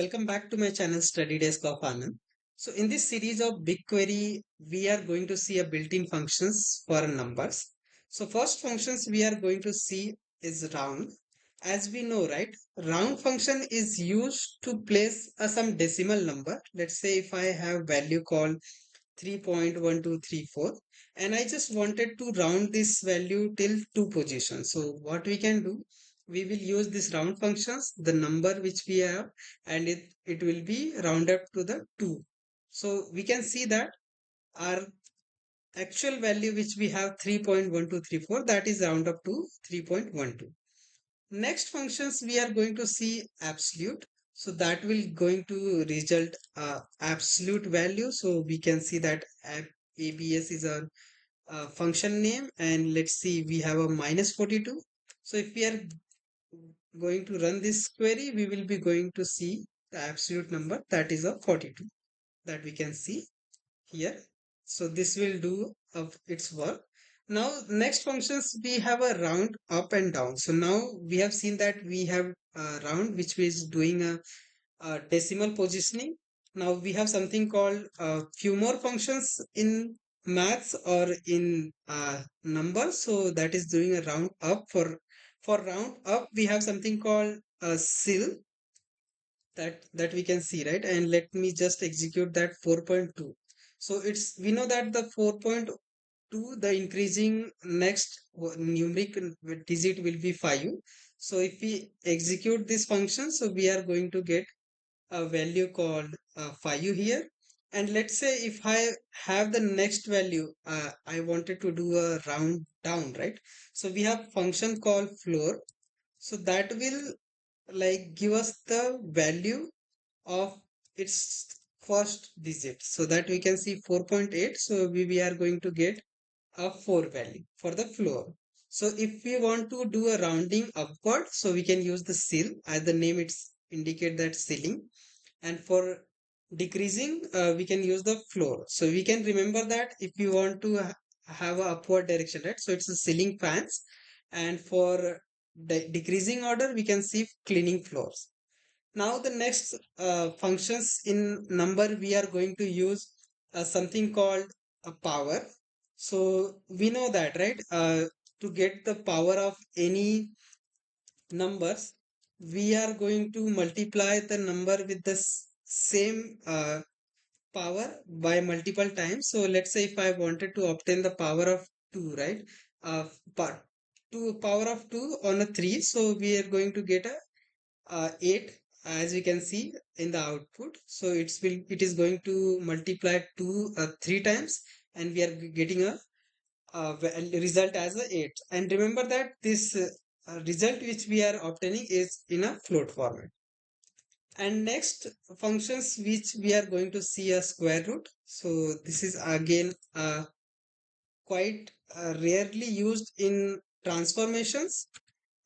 Welcome back to my channel Study Desk of Anand. So in this series of BigQuery, we are going to see a built-in functions for numbers. So first functions we are going to see is round. As we know, right, round function is used to place some decimal number. Let's say if I have value called 3.1234 and I just wanted to round this value till two positions. So what we can do, we will use this round functions, the number which we have, and it will be round up to the 2. So we can see that our actual value which we have 3.1234, that is round up to 3.12. Next functions we are going to see absolute. So that will going to result absolute value. So we can see that ABS is a function name, and let's see, we have a minus 42. So if we are going to run this query, we will be going to see the absolute number, that is a 42, that we can see here. So this will do of its work. Now next functions we have a round up and down. So now we have seen that we have a round which is doing a decimal positioning. Now we have something called a few more functions in maths or in numbers. So that is doing a round up. For round up we have something called a CEIL, that we can see, right? And let me just execute that 4.2. So it's, we know that the 4.2, the increasing next numeric digit will be 5. So if we execute this function, so we are going to get a value called 5 here. And let's say if I have the next value, I wanted to do a round down, right? So we have function called floor. So that will like give us the value of its first digit, so that we can see 4.8. So we are going to get a 4 value for the floor. So if we want to do a rounding upward, so we can use the CEIL, as the name it's indicate that ceiling. And for decreasing, we can use the floor. So we can remember that if you want to have a upward direction, right? So it's a ceiling fans. And for decreasing order, we can see cleaning floors. Now the next functions in number, we are going to use something called a power. So we know that, right? To get the power of any numbers, we are going to multiply the number with the same power by multiple times. So let's say if I wanted to obtain the power of 2, right? Uh, but 2 power of 2 on a 3. So we are going to get a 8, as we can see in the output. So it is going to multiply 2 3 times, and we are getting a result as a 8. And remember that this result which we are obtaining is in a float format. And next functions which we are going to see a square root. So this is again quite rarely used in transformations.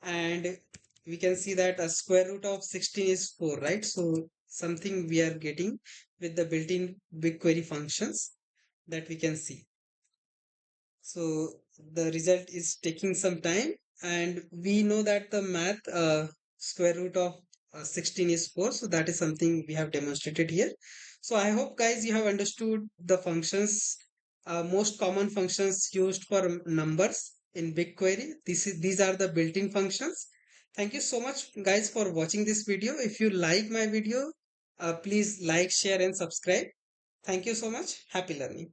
And we can see that a square root of 16 is 4, right? So something we are getting with the built-in BigQuery functions, that we can see. So the result is taking some time, and we know that the math square root of 16 is 4. So that is something we have demonstrated here. So I hope guys you have understood the functions, most common functions used for numbers in BigQuery. These are the built-in functions. Thank you so much guys for watching this video. If you like my video, please like, share and subscribe. Thank you so much. Happy learning.